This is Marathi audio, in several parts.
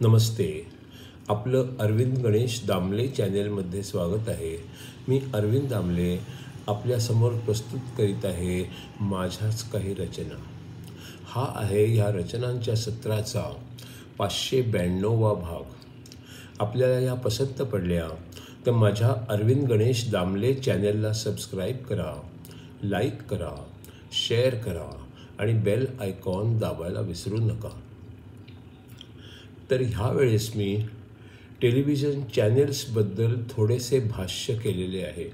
नमस्ते. आपलं अरविंद गणेश दामले चॅनेलमध्ये स्वागत आहे. मी अरविंद दामले आपल्यासमोर प्रस्तुत करीत आहे माझ्याच काही रचना. हा आहे ह्या रचनांच्या सत्राचा 592वा भाग. आपल्याला या पसंत पडल्या तर माझ्या अरविंद गणेश दामले चॅनेलला सबस्क्राईब करा, लाईक करा, शेअर करा आणि बेल आयकॉन दाबायला विसरू नका. तर ह्या वेळेस मी टेलिव्हिजन चॅनेल्सबद्दल थोडेसे भाष्य केलेले आहे.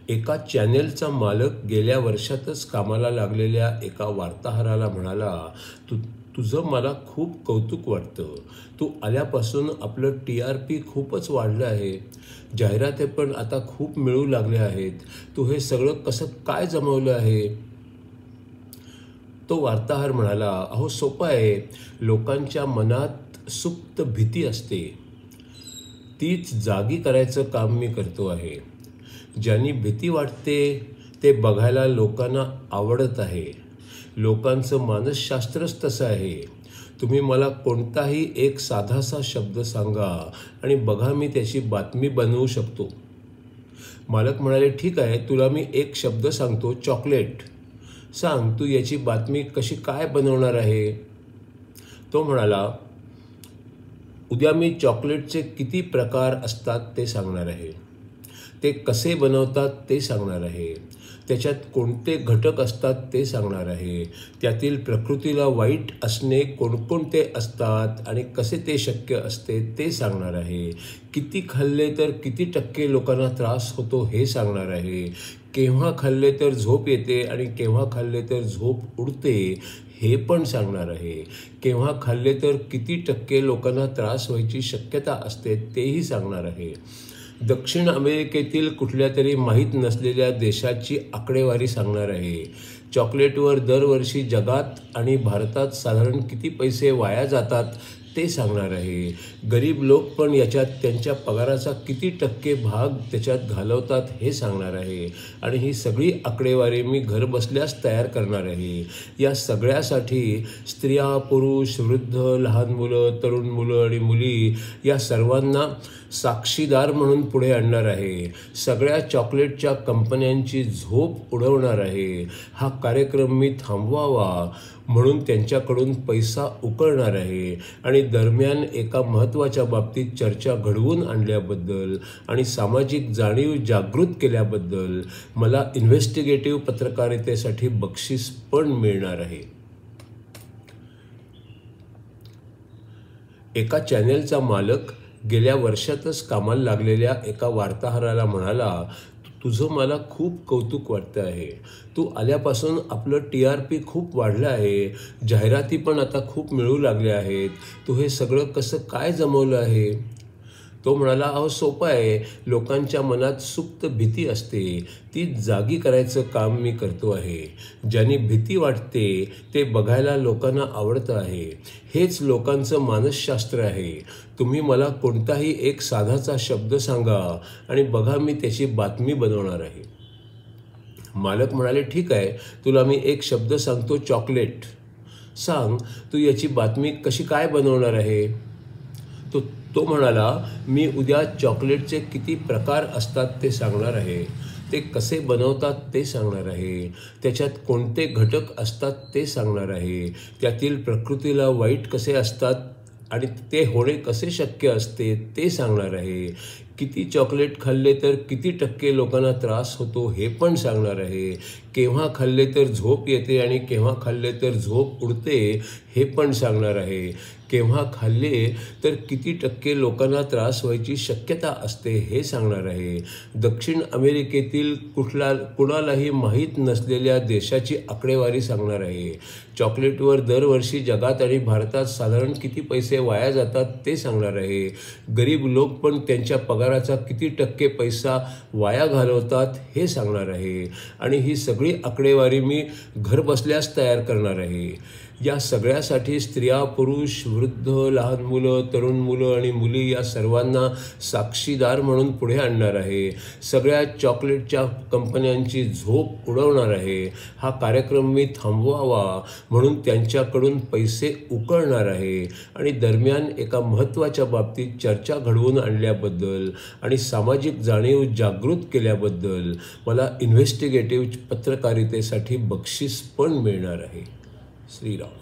एका चॅनेलचा मालक गेल्या वर्षातच कामाला लागलेल्या एका वार्ताहराला म्हणाला, तुझं मला खूप कौतुक वाटतं. तू आल्यापासून आपलं TRP खूपच वाढलं आहे. जाहिराती पण आता खूप मिळू लागल्या आहेत. तू हे सगळं कसं काय जमवलं आहे? तो वार्ताहर म्हणाला, अहो सोपं आहे. लोकांच्या मनात सुप्त भीती असते, तीच जागी करायचं काम मी करतो आहे. ज्यांनी भीती वाटते ते बघायला लोकांना आवडत आहे. लोकांचं मानसशास्त्रच तसं आहे. तुम्ही मला कोणताही एक साधासा शब्द सांगा आणि बघा मी त्याची बातमी बनवू शकतो. मालक म्हणाले, ठीक आहे, तुला मी एक शब्द सांगतो, चॉकलेट. सांग, तू याची बातमी कशी काय बनवणार आहे? तो म्हणाला, उद्या मी चॉकलेटचे किती प्रकार असतात ते सांगणार आहे. ते कसे बनवतात ते सांगणार आहे. त्याच्यात कोणते घटक असतात ते सांगणार आहे. त्यातील प्रकृतीला वाईट असणे कोणकोणते असतात आणि कसे ते शक्य असते ते सांगणार आहे. किती खाल्ले तर किती टक्के लोकांना त्रास होतो हे सांगणार आहे. केव्हा खाल्ले तर झोप येते आणि केव्हा खाल्ले तर झोप उडते हे पण सांगणार आहे. केव्हा खाल्ले तर किती टक्के लोकांना त्रास व्हायची शक्यता असते तेही सांगणार आहे. दक्षिण अमेरिकेतील कुठल्या तरी माहीत नसलेल्या देशाची आकडेवारी सांगणार आहे. चॉकलेटवर दरवर्षी जगात आणि भारतात साधारण किती पैसे वाया जातात ते सांगणार आहे. गरीब लोक पण याच्यात त्यांच्या पगाराचा किती टक्के भाग त्याच्यात घालवतात हे सांगणार आहे. आणि ही सगळी आकडेवारी मी घर बसल्यास तयार करणार आहे. या सगळ्यासाठी स्त्रिया, पुरुष, वृद्ध, लहान मुलं, तरुण मुलं आणि मुली या सर्वांना साक्षीदार म्हणून पुढे आणणार आहे. सगळ्या चॉकलेटच्या कंपन्यांची झोप उडवणार आहे. हा कार्यक्रम मी थांबवावा म्हणून त्यांच्याकडून पैसा उकळणार आहे. आणि दरम्यान एका महत्त्वाच्या बाबतीत चर्चा घडवून आणल्याबद्दल आणि सामाजिक जाणीव जागृत केल्याबद्दल मला इन्व्हेस्टिगेटिव्ह पत्रकारितेसाठी बक्षीस पण मिळणार आहे. एका चॅनेलचा मालक गेल्या वर्षातच कामाला लागलेल्या एका वार्ताहराला म्हणाला, तुझं मला खूप कौतुक वाटतं आहे. तू आल्यापासून आपलं TRP खूप वाढलं आहे. जाहिराती पण आता खूप मिळू लागल्या आहेत. तू हे सगळं कसं काय जमवलं आहे? तो म्हणाला, अहो सोपं आहे. लोकांच्या मनात सुप्त भीती असते, ती जागी करायचं काम मी करतो आहे. ज्यांनी भीती वाटते ते बघायला लोकांना आवडतं आहे. हेच लोकांचं मानसशास्त्र आहे. तुम्ही मला कोणताही एक साधाचा शब्द सांगा आणि बघा मी त्याची बातमी बनवणार आहे. मालक म्हणाले, ठीक आहे, तुला मी एक शब्द सांगतो, चॉकलेट. सांग, तू याची बातमी कशी काय बनवणार आहे? तो म्हणाला, मी उद्या चॉकलेटचे किती प्रकार असतात ते सांगणार आहे. ते कसे बनवतात ते सांगणार आहे. त्याच्यात कोणते घटक असतात ते सांगणार आहे. त्यातील प्रकृतीला वाईट कसे असतात आणि ते होणे कसे शक्य असते ते सांगणार आहे. किती चॉकलेट खाल्ले तर किती टक्के लोकांना त्रास होतो हे पण सांगणार आहे. केव्हा खाल्ले तर झोप येते आणि केव्हा खाल्ले तर झोप उडते हे पण सांगणार आहे. केव्हा खाल्ले तर किती टक्के लोकांना त्रास व्हायची शक्यता असते हे सांगणार आहे. दक्षिण अमेरिकेतील कुणालाही माहीत नसलेल्या देशाची आकडेवारी सांगणार आहे. चॉकलेटवर दरवर्षी जगात आणि भारतात साधारण किती पैसे वाया जातात ते सांगणार आहे. गरीब लोक पण त्यांच्या पगाराचा किती टक्के पैसा वाया घालवतात हे सांगणार आहे. आणि ही सगळी आकडेवारी मी घर बसल्यास तयार करणार आहे. या सगळ्यासाठी स्त्रिया, पुरुष, वृद्ध, लहान मुलं, तरुण मुलं आणि मुली या सर्वांना साक्षीदार म्हणून पुढे आणणार आहे. सगळ्या चॉकलेटच्या कंपन्यांची झोप उडवणार आहे. हा कार्यक्रम मी थांबवावा म्हणून त्यांच्याकडून पैसे उकळणार आहे. आणि दरम्यान एका महत्त्वाच्या बाबतीत चर्चा घडवून आणल्याबद्दल आणि सामाजिक जाणीव जागृत केल्याबद्दल मला इन्व्हेस्टिगेटिव्ह पत्रकारितेसाठी बक्षीस पण मिळणार आहे. श्रीराम.